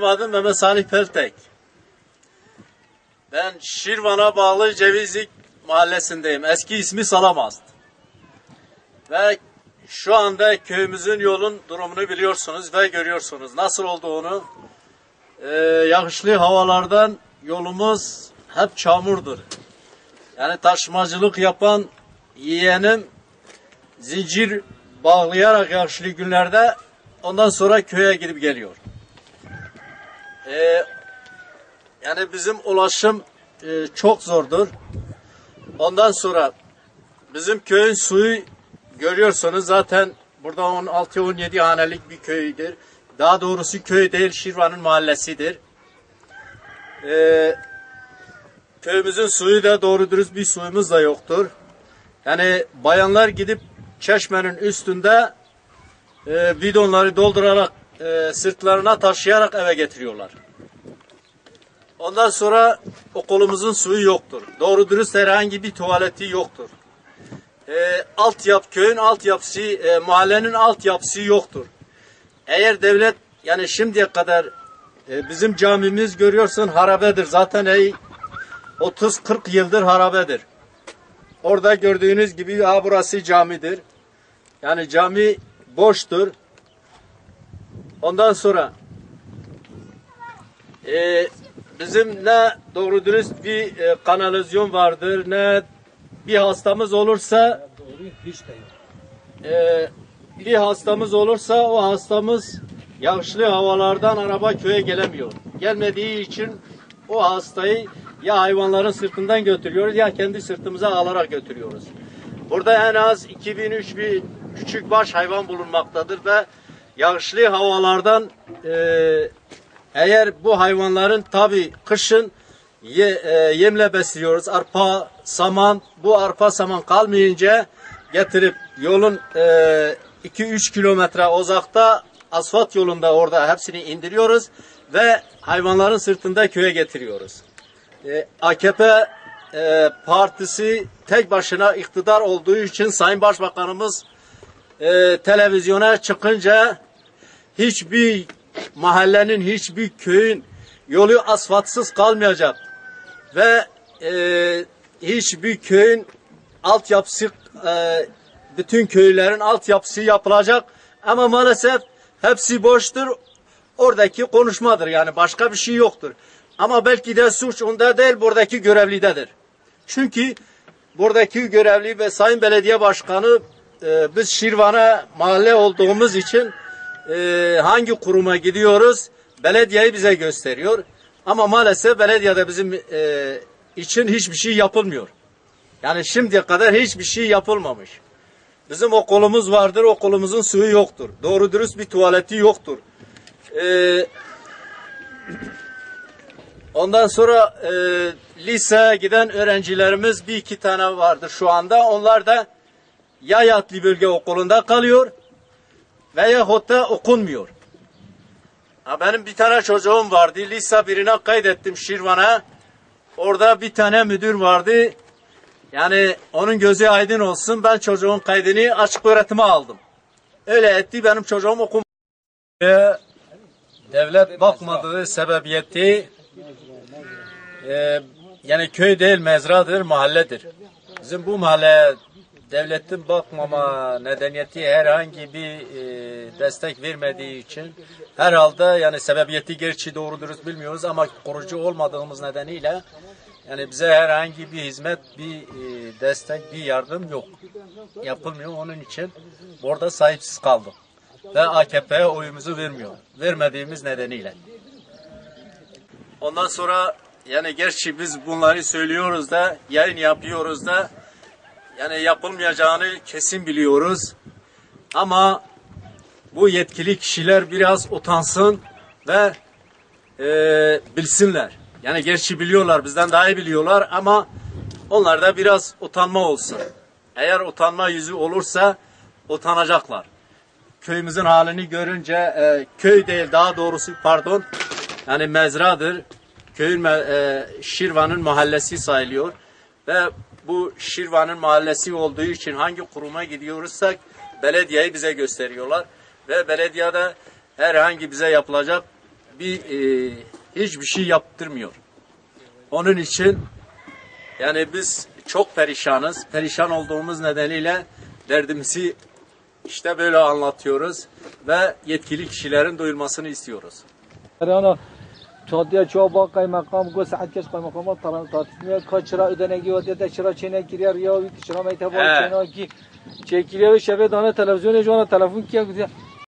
Benim adım Mehmet Salih Peltek. Ben Şirvan'a bağlı Cevizlik mahallesindeyim. Eski ismi Salamast. Ve şu anda köyümüzün yolun durumunu biliyorsunuz ve görüyorsunuz. Nasıl olduğunu. Yağışlı havalardan yolumuz hep çamurdur. Yani taşımacılık yapan yeğenim zincir bağlayarak yağışlı günlerde ondan sonra köye gidip geliyor. Yani bizim ulaşım çok zordur. Ondan sonra bizim köyün suyu görüyorsunuz zaten burada 16-17 hanelik bir köydür. Daha doğrusu köy değil, Şirvan'ın mahallesidir. Köyümüzün suyu da doğru dürüst bir suyumuz da yoktur. Yani bayanlar gidip çeşmenin üstünde bidonları doldurarak sırtlarına taşıyarak eve getiriyorlar. Ondan sonra okulumuzun suyu yoktur. Doğru dürüst herhangi bir tuvaleti yoktur. Köyün altyapısı, mahallenin altyapısı yoktur. Eğer devlet yani şimdiye kadar bizim camimiz görüyorsun harabedir. Zaten 30-40 yıldır harabedir. Orada gördüğünüz gibi burası camidir. Yani cami boştur. Ondan sonra bizim ne doğru dürüst bir kanalizasyon vardır, ne bir hastamız olursa bir hastamız olursa o hastamız yağışlı havalardan araba köye gelemiyor. Gelmediği için o hastayı ya hayvanların sırtından götürüyoruz ya kendi sırtımıza alarak götürüyoruz. Burada en az 2000-3000 küçük baş hayvan bulunmaktadır ve yağışlı havalardan eğer bu hayvanların tabi kışın yemle besliyoruz. Arpa, saman, bu arpa saman kalmayınca getirip yolun 2-3 kilometre uzakta asfalt yolunda orada hepsini indiriyoruz ve hayvanların sırtında köye getiriyoruz. AKP partisi tek başına iktidar olduğu için Sayın Başbakanımız televizyona çıkınca hiçbir mahallenin, hiçbir köyün yolu asfaltsız kalmayacak ve hiçbir köyün altyapısı, bütün köylerin altyapısı yapılacak ama maalesef hepsi boştur. Oradaki konuşmadır yani başka bir şey yoktur. Ama belki de suç onda değil, buradaki görevlidedir. Çünkü buradaki görevli ve Sayın Belediye Başkanı biz Şirvan'a mahalle olduğumuz için hangi kuruma gidiyoruz? Belediyeyi bize gösteriyor. Ama maalesef belediyede bizim için hiçbir şey yapılmıyor. Yani şimdiye kadar hiçbir şey yapılmamış. Bizim okulumuz vardır, okulumuzun suyu yoktur. Doğru dürüst bir tuvaleti yoktur. Ondan sonra liseye giden öğrencilerimiz bir iki tane vardır şu anda. Onlar da ya Yatlı Bölge Okulu'nda kalıyor veyahut da okunmuyor. Benim bir tane çocuğum vardı. Lise birine kaydettim Şirvan'a. Orada bir tane müdür vardı. Yani onun gözü aydın olsun. Ben çocuğun kaydını açık öğretime aldım. Öyle etti benim çocuğum okumadı. Devlet bakmadığı sebebiyeti yani köy değil mezradır, mahalledir. Bizim bu mahalle devletin bakmama nedeniyeti herhangi bir destek vermediği için herhalde yani sebebiyeti gerçi doğru dürüst bilmiyoruz ama kurucu olmadığımız nedeniyle yani bize herhangi bir hizmet, bir destek, bir yardım yok. Yapılmıyor. Onun için orada sahipsiz kaldık. Ve AKP'ye oyumuzu vermediğimiz nedeniyle. Ondan sonra yani gerçi biz bunları söylüyoruz da, yayın yapıyoruz da yani yapılmayacağını kesin biliyoruz. Ama bu yetkili kişiler biraz utansın ve bilsinler. Yani gerçi biliyorlar, bizden daha iyi biliyorlar ama onlarda biraz utanma olsun. Eğer utanma yüzü olursa utanacaklar. Köyümüzün halini görünce, köy değil daha doğrusu pardon, yani mezradır. Köyün Şirvan'ın mahallesi sayılıyor ve bu Şirvan'ın mahallesi olduğu için hangi kuruma gidiyoruzsak belediyeyi bize gösteriyorlar ve belediyede herhangi bize yapılacak hiçbir şey yaptırmıyor. Onun için yani biz çok perişanız. Perişan olduğumuz nedeniyle derdimizi işte böyle anlatıyoruz ve yetkili kişilerin duyulmasını istiyoruz. Yani çatıya çoğba kaymakam go saat geç kaymakam tartışmaya kaçıra ödenegi ve de çıra çene giriyor ya bir çıra meyte var çene ki çekiliyor ve şebe dana televizyon ejana telefon ki